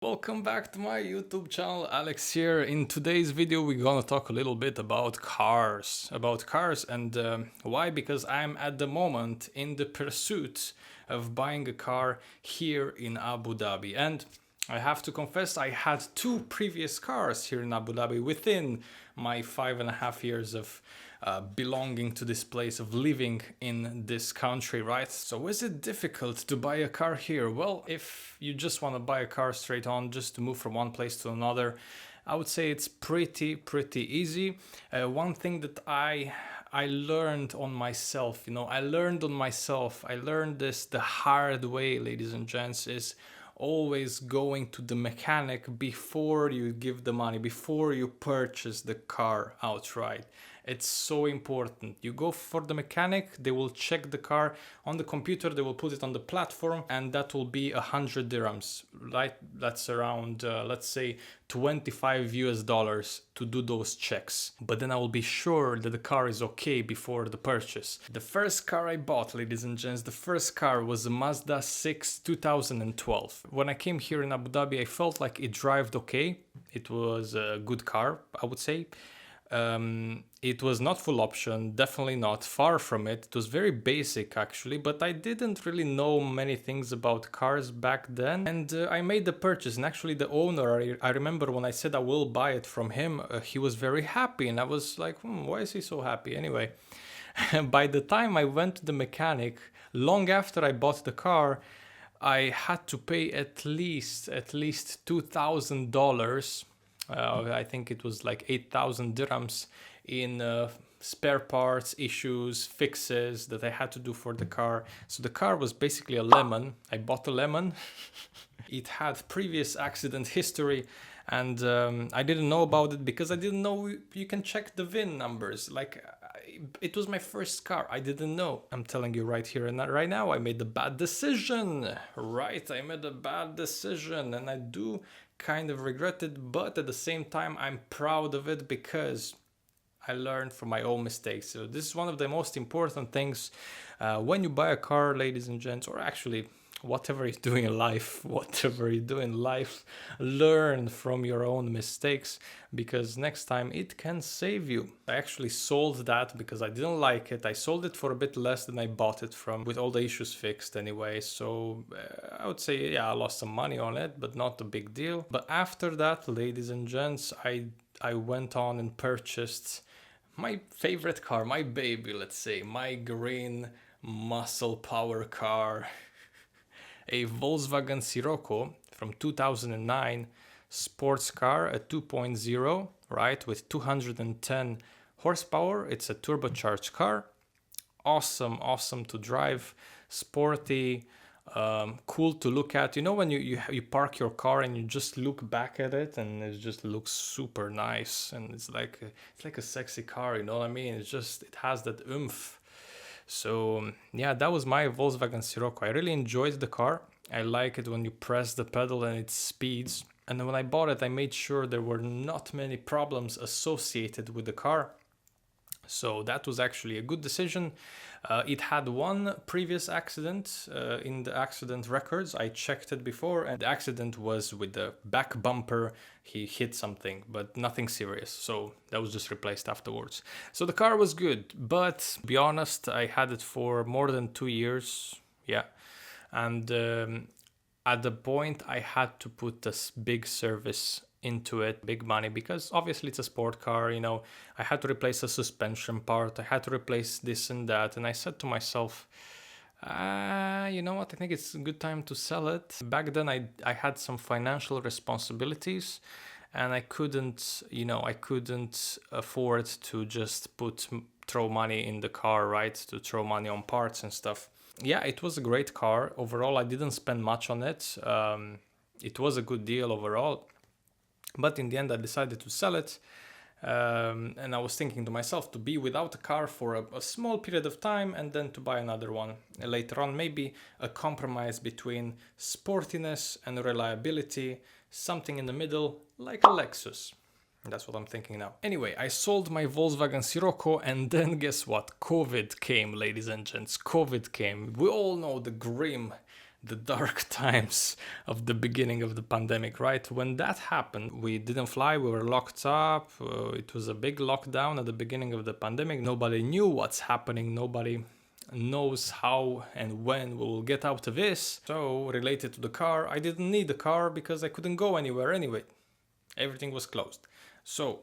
Welcome back to my YouTube channel, Alex here. In today's video we're gonna talk a little bit about cars. And why? Because I'm at the moment in the pursuit of buying a car here in Abu Dhabi. And I have to confess, I had two previous cars here in Abu Dhabi within my 5.5 years of belonging to this place, of living in this country, right? So is it difficult to buy a car here? Well, if you just want to buy a car straight on, just to move from one place to another, I would say it's pretty easy. One thing that I learned on myself, I learned this the hard way, ladies and gents, is always going to the mechanic before you give the money, before you purchase the car outright. It's so important. You go for the mechanic, they will check the car on the computer, they will put it on the platform, and that will be 100 dirhams, right? That's around, let's say, $25 to do those checks. But then I will be sure that the car is okay before the purchase. The first car I bought, ladies and gents, the first car was a Mazda 6 2012. When I came here in Abu Dhabi, I felt like it drove okay. It was a good car, I would say. It was not full option, definitely not, far from it. It was very basic actually, but I didn't really know many things about cars back then. And I made the purchase, and actually the owner, I remember when I said I will buy it from him, he was very happy, and I was like, why is he so happy? Anyway, by the time I went to the mechanic, long after I bought the car, I had to pay at least $2,000. I think it was like 8,000 dirhams in spare parts, issues, fixes that I had to do for the car. So the car was basically a lemon. I bought a lemon. It had previous accident history, and I didn't know about it because I didn't know you can check the VIN numbers. It was my first car. I didn't know. I'm telling you right here and right now, I made a bad decision. Right, I made a bad decision, and I do kind of regret it, but at the same time I'm proud of it because I learned from my own mistakes. So this is one of the most important things when you buy a car, ladies and gents, or actually whatever you do in life, learn from your own mistakes, because next time it can save you. I actually sold that because I didn't like it. I sold it for a bit less than I bought it from, with all the issues fixed anyway. So I would say, yeah, I lost some money on it, but not a big deal. But after that, ladies and gents, I went on and purchased my favorite car, my baby, let's say, my green muscle power car. A Volkswagen Sirocco from 2009, sports car, a 2.0, right, with 210 horsepower. It's a turbocharged car. Awesome to drive, sporty, cool to look at. You know when you park your car and you just look back at it and it just looks super nice, and it's like a sexy car, you know what I mean? It has that oomph. So yeah, that was my Volkswagen Sirocco. I really enjoyed the car. I like it when you press the pedal and it speeds. And when I bought it, I made sure there were not many problems associated with the car. So that was actually a good decision. It had one previous accident in the accident records. I checked it before, and the accident was with the back bumper. He hit something, but nothing serious. So that was just replaced afterwards. So the car was good, but to be honest, I had it for more than 2 years. Yeah. And at the point I had to put this big service into it, big money, because obviously it's a sport car, I had to replace a suspension part, I had to replace this and that, and I said to myself, you know what, I think it's a good time to sell it. Back then I had some financial responsibilities, and I couldn't afford to just throw money in the car, right, to throw money on parts and stuff. Yeah, it was a great car overall. I didn't spend much on it. It was a good deal overall. But in the end, I decided to sell it. And I was thinking to myself to be without a car for a small period of time and then to buy another one later on. Maybe a compromise between sportiness and reliability, something in the middle, like a Lexus. That's what I'm thinking now. Anyway, I sold my Volkswagen Sirocco, and then guess what? COVID came, ladies and gents. COVID came. We all know the grim the dark times of the beginning of the pandemic, right? When that happened, we didn't fly, we were locked up. It was a big lockdown at the beginning of the pandemic. Nobody knew what's happening. Nobody knows how and when we will get out of this. So, related to the car, I didn't need a car because I couldn't go anywhere anyway. Everything was closed. So,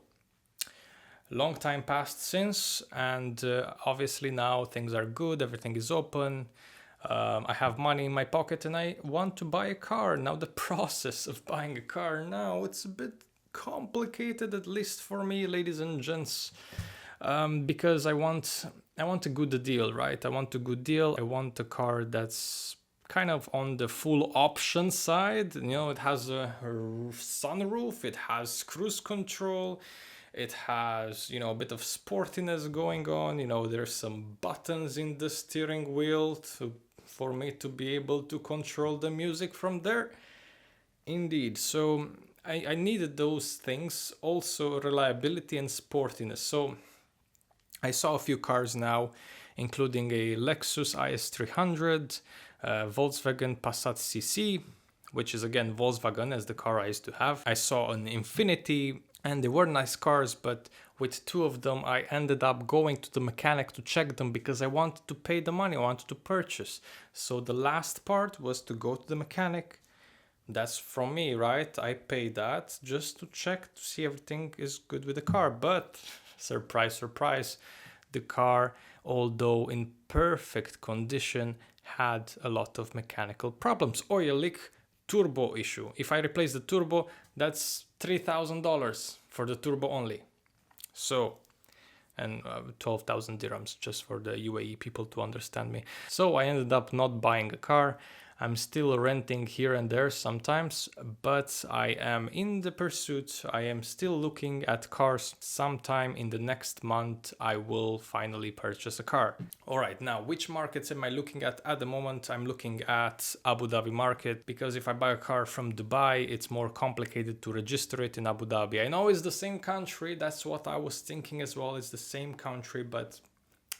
long time passed since, and obviously now things are good, everything is open. I have money in my pocket and I want to buy a car. Now the process of buying a car now, it's a bit complicated, at least for me, ladies and gents, because I want a good deal, right? I want a good deal. I want a car that's kind of on the full option side. You know, it has a sunroof, it has cruise control, it has, you know, a bit of sportiness going on. You know, there's some buttons in the steering wheel for me to be able to control the music from there. Indeed. So I needed those things, also reliability and sportiness. So I saw a few cars now, including a Lexus IS300, Volkswagen Passat CC, which is again Volkswagen as the car I used to have. I saw an Infiniti, and they were nice cars, but with two of them I ended up going to the mechanic to check them because I wanted to pay the money, I wanted to purchase. So the last part was to go to the mechanic. That's from me, right? I pay that just to check to see everything is good with the car. But surprise, surprise, the car, although in perfect condition, had a lot of mechanical problems. Oil leak, turbo issue. If I replace the turbo, that's $3,000 for the turbo only. So, and 12,000 dirhams just for the UAE people to understand me. So I ended up not buying a car. I'm still renting here and there sometimes, but I am in the pursuit. I am still looking at cars. Sometime in the next month, I will finally purchase a car. All right, now, which markets am I looking at? At the moment, I'm looking at Abu Dhabi market, because if I buy a car from Dubai, it's more complicated to register it in Abu Dhabi. I know it's the same country. That's what I was thinking as well. It's the same country, but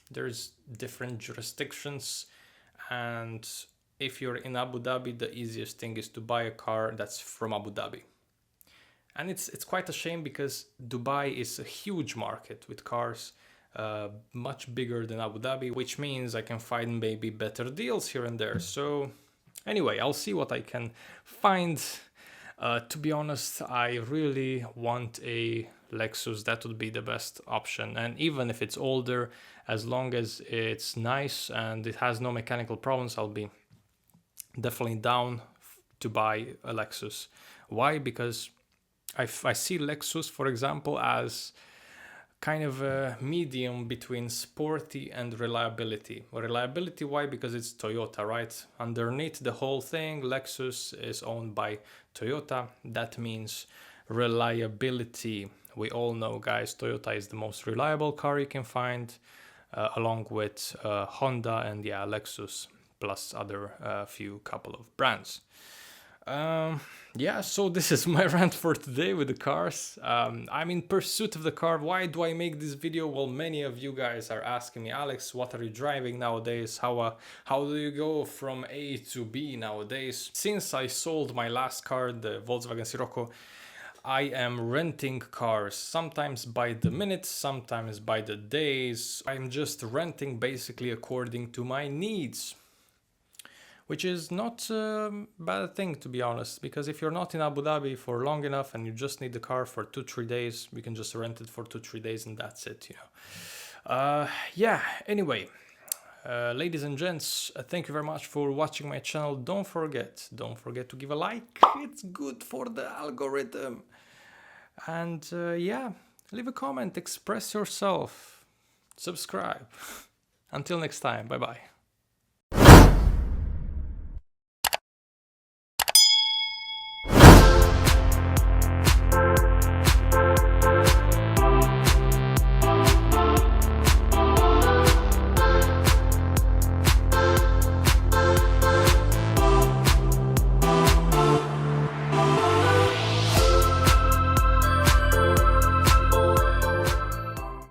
there's different jurisdictions, and if you're in Abu Dhabi, the easiest thing is to buy a car that's from Abu Dhabi. And it's quite a shame because Dubai is a huge market with cars, much bigger than Abu Dhabi, which means I can find maybe better deals here and there. So anyway, I'll see what I can find. To be honest, I really want a Lexus. That would be the best option. And even if it's older, as long as it's nice and it has no mechanical problems, I'll be definitely down to buy a Lexus. Why? Because I see Lexus, for example, as kind of a medium between sporty and reliability. Reliability, why? Because it's Toyota, right? Underneath the whole thing, Lexus is owned by Toyota. That means reliability. We all know, guys, Toyota is the most reliable car you can find, along with Honda and Lexus, plus other few couple of brands. So this is my rant for today with the cars. I'm in pursuit of the car. Why do I make this video? Well, many of you guys are asking me, Alex, what are you driving nowadays? How do you go from A to B nowadays? Since I sold my last car, the Volkswagen Sirocco, I am renting cars, sometimes by the minute, sometimes by the days. I'm just renting basically according to my needs, which is not a bad thing, to be honest, because if you're not in Abu Dhabi for long enough and you just need the car for 2-3 days, you can just rent it for 2-3 days and that's it, you know. Anyway, ladies and gents, thank you very much for watching my channel. Don't forget to give a like. It's good for the algorithm. And leave a comment, express yourself, subscribe. Until next time, bye bye.